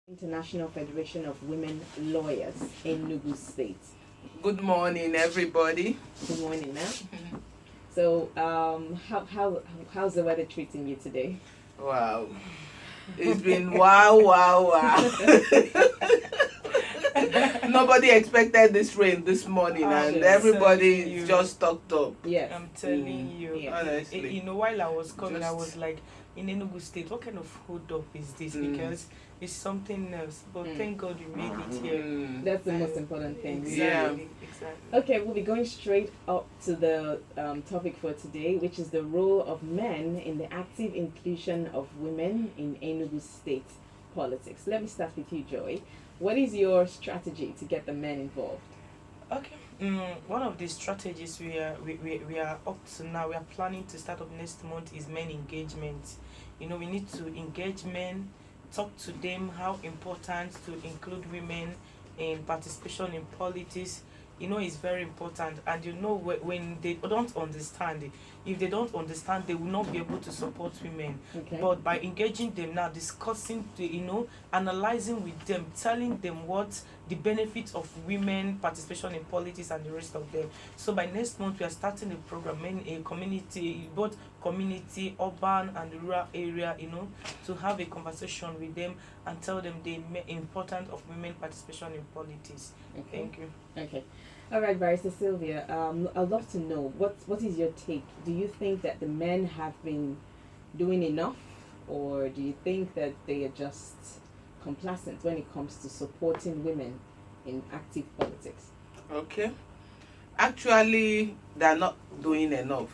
International Federation of Women Lawyers in Nugu State. Good morning, everybody. Good morning, ma'am. So, how's the weather treating you today? Wow. It's been wow. Nobody expected this rain this morning, and everybody is just stocked up. Yes. I'm telling you. Yeah. Honestly. While I was coming, I Just- was like, in Enugu State, what kind of hold up is this? Because it's something else. But thank God we made it here. That's the most important thing. Exactly. Okay, we'll be going straight up to the topic for today, which is the role of men in the active inclusion of women in Enugu State politics. Let me start with you, Joy. What is your strategy to get the men involved? Okay. One of the strategies we are up to now, we are planning to start up next month is men engagement. We need to engage men, talk to them how important to include women in participation in politics. It's very important, and when they don't understand it, if they don't understand, they will not be able to support women. Okay. But by engaging them now, discussing, analyzing with them, telling them what the benefits of women participation in politics and the rest of them. So by next month, we are starting a program in a community, both community, urban and rural area, to have a conversation with them and tell them the importance of women participation in politics. Okay. Thank you. Okay. All right, Barrister Sylvia. I'd love to know what is your take? Do you think that the men have been doing enough, or do you think that they are just complacent when it comes to supporting women in active politics? Okay. Actually, they're not doing enough.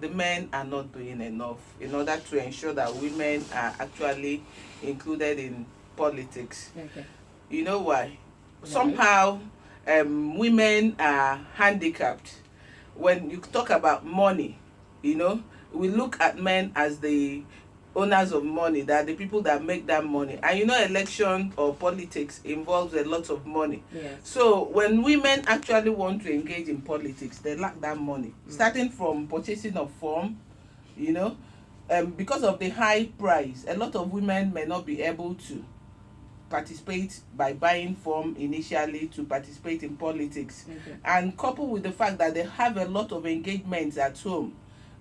The men are not doing enough in order to ensure that women are actually included in politics. Okay. You know why? Right. Somehow, women are handicapped. When you talk about money, we look at men as the owners of money, that the people that make that money. And election or politics involves a lot of money. Yes. So when women actually want to engage in politics, they lack that money. Starting from purchasing of form, because of the high price, a lot of women may not be able to participate by buying form initially to participate in politics. Okay. And coupled with the fact that they have a lot of engagements at home,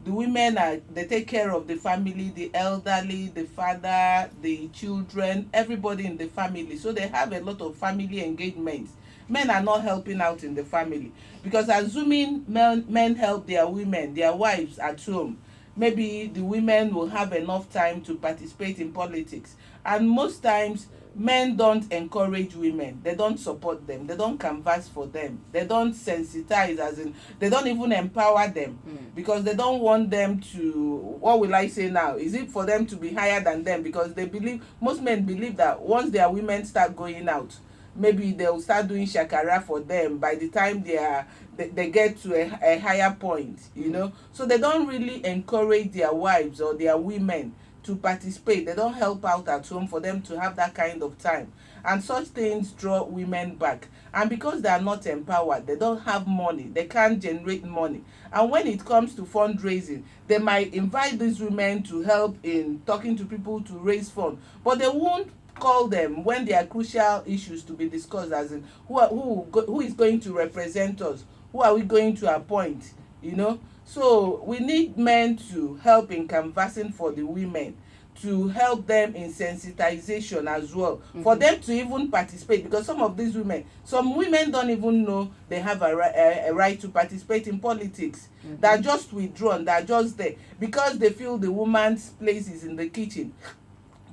the women they take care of the family, the elderly, the father, the children, everybody in the family. So they have a lot of family engagements. Men are not helping out in the family, because assuming men help their women, their wives at home, maybe the women will have enough time to participate in politics. And most times men don't encourage women, they don't support them, they don't canvass for them, they don't sensitize, as in they don't even empower them, because they don't want them to, what will I say now, is it for them to be higher than them? Because most men believe that once their women start going out, maybe they'll start doing shakara for them by the time they get to a higher point, so they don't really encourage their wives or their women to participate. They don't help out at home for them to have that kind of time, and such things draw women back. And because they are not empowered, they don't have money, they can't generate money. And when it comes to fundraising, they might invite these women to help in talking to people to raise funds, but they won't call them when there are crucial issues to be discussed, as in who is going to represent us, who are we going to appoint. So we need men to help in canvassing for the women, to help them in sensitization as well, for them to even participate, because some women don't even know they have a right to participate in politics. They're just withdrawn, they're just there because they feel the woman's place is in the kitchen.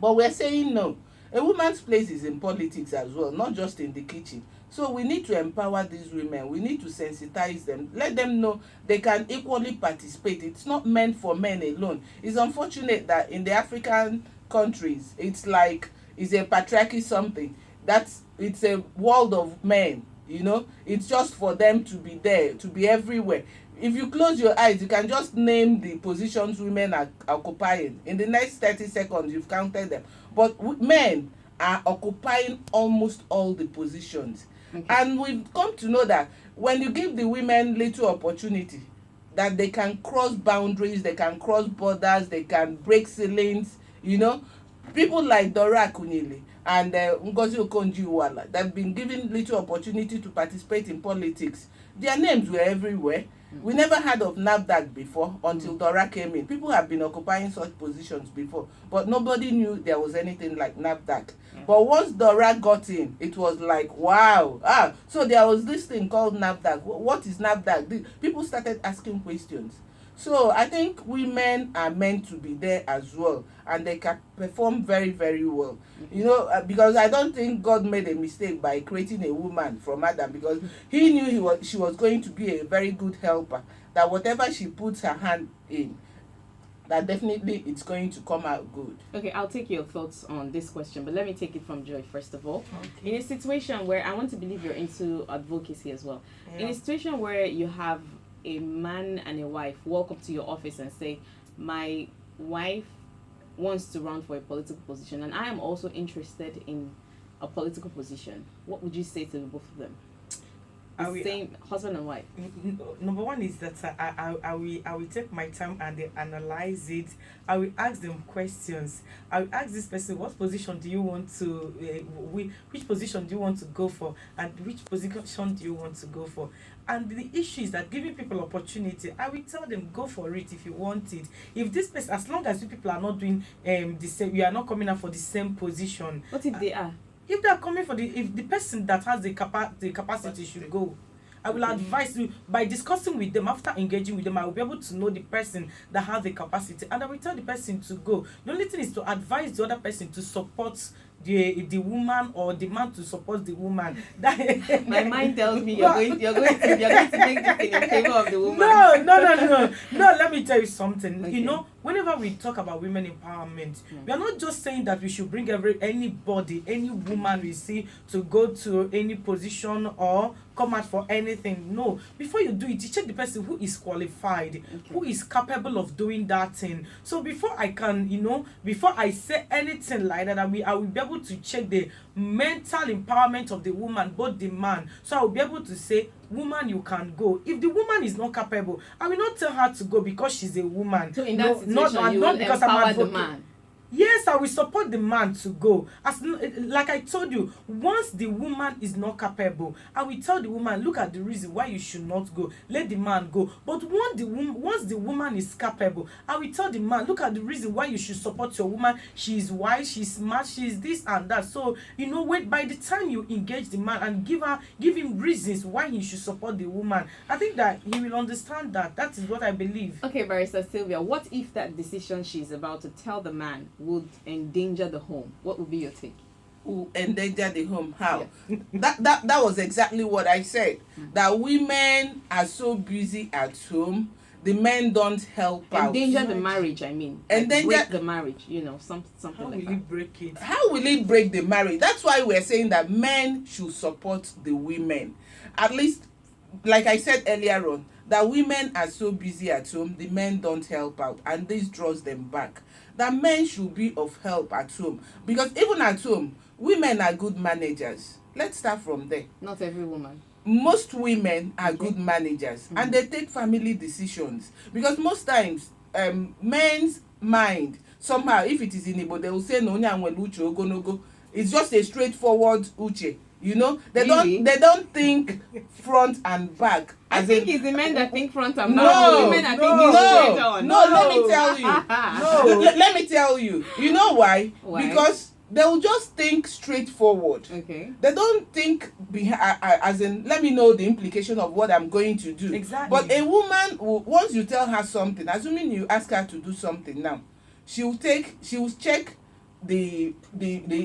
But we're saying no, a woman's place is in politics as well, not just in the kitchen. So we need to empower these women, we need to sensitize them, let them know they can equally participate. It's not meant for men alone. It's unfortunate that in the African countries, it's a patriarchy something, it's a world of men, it's just for them to be there, to be everywhere. If you close your eyes, you can just name the positions women are occupying. In the next 30 seconds, you've counted them. But men are occupying almost all the positions. Okay. And we've come to know that when you give the women little opportunity, that they can cross boundaries, they can cross borders, they can break ceilings, people like Dora Akunyili and Ngozi Okonjo-Iweala, they've been given little opportunity to participate in politics. Their names were everywhere. We never heard of NAFDAC before until Dora came in. People have been occupying such positions before, but nobody knew there was anything like NAFDAC. But once Dora got in, it was like, wow. So there was this thing called NAFDAC. What is NAFDAC? People started asking questions. So I think women are meant to be there as well, and they can perform very, very well. You know, because I don't think God made a mistake by creating a woman from Adam, because he knew she was going to be a very good helper, that whatever she puts her hand in, that definitely it's going to come out good. Okay, I'll take your thoughts on this question, but let me take it from Joy first of all. Okay. In a situation where, I want to believe you're into advocacy as well. Yeah. In a situation where you have a man and a wife walk up to your office and say, my wife wants to run for a political position and I am also interested in a political position, what would you say to both of them? Same husband and wife. Number one is that I will take my time and analyze it. I will ask them questions. I will ask this person, what position do you want to which position do you want to go for, and which position do you want to go for? And the issue is that giving people opportunity, I will tell them, go for it if you want it. If this person, as long as you people are not doing the same, you are not coming up for the same position. What if they are? If they are coming for if the person that has the capacity should go, I will advise you by discussing with them. After engaging with them, I will be able to know the person that has the capacity, and I will tell the person to go. The only thing is to advise the other person to support the woman, or the man to support the woman. My mind tells me you're going to make this thing in favor of the woman. No. Let me tell you something. Okay. You know, whenever we talk about women empowerment, we are not just saying that we should bring anybody, any woman we see to go to any position or come out for anything. No, before you do it, you check the person who is qualified, who is capable of doing that thing. So before I can, before I say anything like that, I will be able to check the mental empowerment of the woman, both the man. So I will be able to say, woman, you can go. If the woman is not capable, I will not tell her to go because she's a woman. So in that situation, you will because empower the man. Yes, I will support the man to go. Like I told you, once the woman is not capable, I will tell the woman, look at the reason why you should not go. Let the man go. But once the woman is capable, I will tell the man, look at the reason why you should support your woman. She is wise, she's smart, she's this and that. So, by the time you engage the man and give him reasons why he should support the woman, I think that he will understand that. That is what I believe. Okay, Barrister Sylvia, what if that decision she's about to tell the man would endanger the home? What would be your take? Who endanger the home? How? Yeah. That was exactly what I said. That women are so busy at home, the men don't help out. Endanger the marriage, I mean. Break the marriage, something how like that. How will it break it? How will it break the marriage? That's why we're saying that men should support the women. At least, like I said earlier on, that women are so busy at home, the men don't help out, and this draws them back. That men should be of help at home, because even at home, women are good managers. Let's start from there. Not every woman. Most women are good managers, and they take family decisions, because most times men's mind, somehow, if it is in Igbo, they will say no uche ogonogo. It's just a straightforward uche. They really? don't think front and back. I think it's the men that think front and back. No, Women are thinking straight on. let me tell you. Let me tell you. You know why? Because they will just think straightforward. Okay. They don't think as in, let me know the implication of what I'm going to do. Exactly. But a woman, once you tell her something, assuming you ask her to do something now, she will check the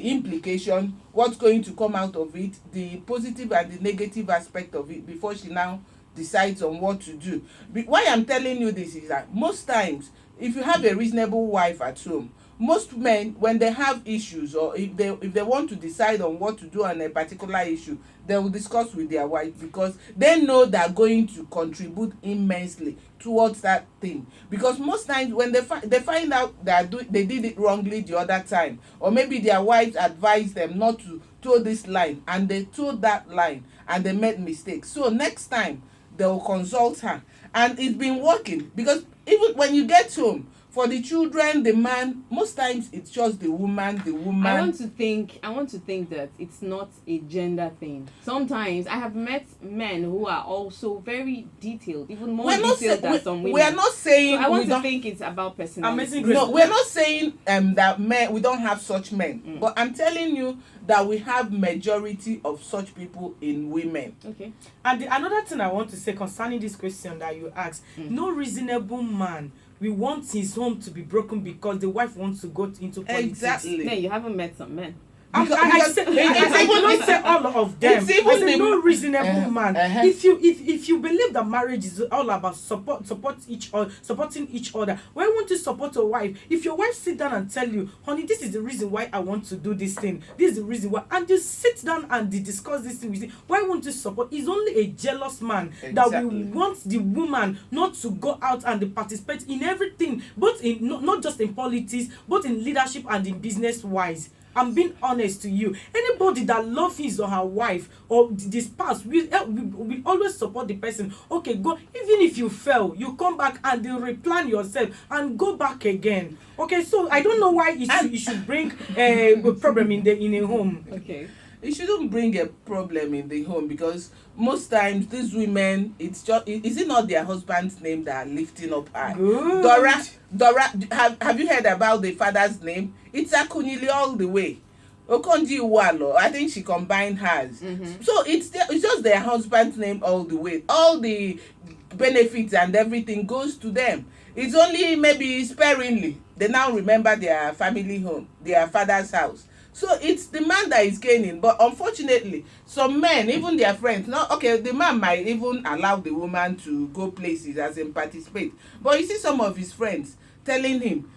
implication, what's going to come out of it, the positive and the negative aspect of it, before she now decides on what to do. Why I'm telling you this is that most times, if you have a reasonable wife at home, most men, when they have issues, or if they want to decide on what to do on a particular issue, they will discuss with their wife, because they know they're going to contribute immensely towards that thing. Because most times when they find out that they did it wrongly the other time, or maybe their wives advised them not to toe this line, and they toed that line and they made mistakes, so next time they will consult her. And it's been working, because even when you get home For the children, the man, most times it's just the woman. I want to think that it's not a gender thing. Sometimes I have met men who are also very detailed, even more detailed than some women. We are not saying So I want to think it's about personality. No, we're not saying that men, we don't have such men, but I'm telling you that we have majority of such people in women. Okay. And another thing I want to say concerning this question that you asked, no reasonable man we want his home to be broken because the wife wants to go into politics. Exactly. No, you haven't met some men. I will not say all of them. I say no reasonable man. If you believe that marriage is all about supporting each other, why won't you support your wife? If your wife sit down and tell you, honey, this is the reason why I want to do this thing, this is the reason why, and you sit down and discuss this thing with you, why won't you support? He's only a jealous man that will want the woman not to go out and participate in everything, both in not just in politics, but in leadership and in business wise. I'm being honest to you. Anybody that loves his or her wife or the spouse will always support the person. Okay, go. Even if you fail, you come back and you replan yourself and go back again. Okay, so I don't know why you should bring a problem in a home. Okay. It shouldn't bring a problem in the home because most times these women, is it not their husband's name that are lifting up high? Good. Dora, have you heard about the father's name? It's Akunyili all the way. Okonji Iwealo, I think she combined hers. So it's just their husband's name all the way. All the benefits and everything goes to them. It's only maybe sparingly they now remember their family home, their father's house. So it's the man that is gaining, but unfortunately, some men, even their friends, the man might even allow the woman to go places as in participate. But you see some of his friends telling him,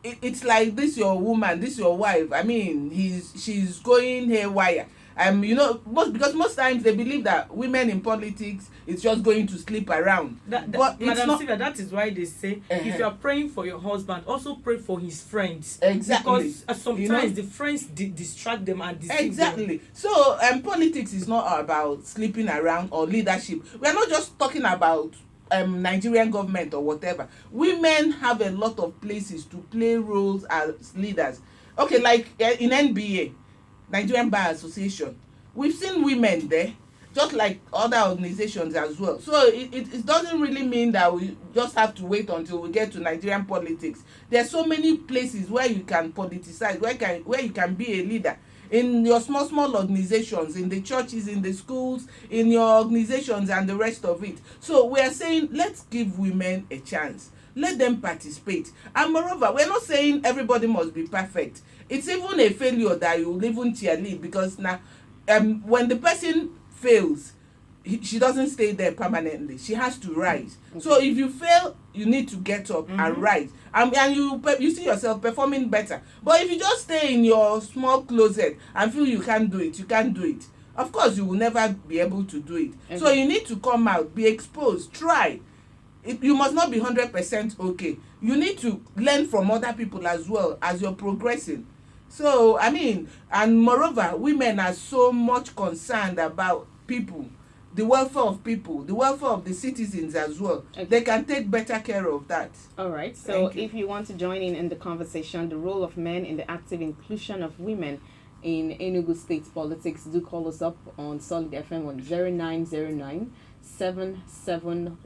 it's like this your woman, this your wife. I mean, she's going haywire. Because most times they believe that women in politics is just going to sleep around. But Madam Sylvia, that is why they say if you are praying for your husband, also pray for his friends. Exactly. Because sometimes the friends distract them and deceive them. So politics is not about sleeping around or leadership. We are not just talking about Nigerian government or whatever. Women have a lot of places to play roles as leaders. Okay, like in NBA, Nigerian Bar Association, we've seen women there, just like other organizations as well. So it doesn't really mean that we just have to wait until we get to Nigerian politics. There's so many places where you can politicize, where you can be a leader. In your small organizations, in the churches, in the schools, in your organizations and the rest of it. So we are saying, let's give women a chance. Let them participate. And moreover, we're not saying everybody must be perfect. It's even a failure that you will even cheerlead, because now when the person fails, she doesn't stay there permanently. She has to rise. So if you fail, you need to get up and rise, and you see yourself performing better. But if you just stay in your small closet and feel you can't do it, of course you will never be able to do it. So you need to come out, be exposed, try. You must not be 100% okay. You need to learn from other people as well as you're progressing. So I mean, and moreover, women are so much concerned about people, the welfare of people, the welfare of the citizens as well. Okay. They can take better care of that. All right. So if you want to join in the conversation, the role of men in the active inclusion of women in Enugu State politics, do call us up on Solid FM on 0909 771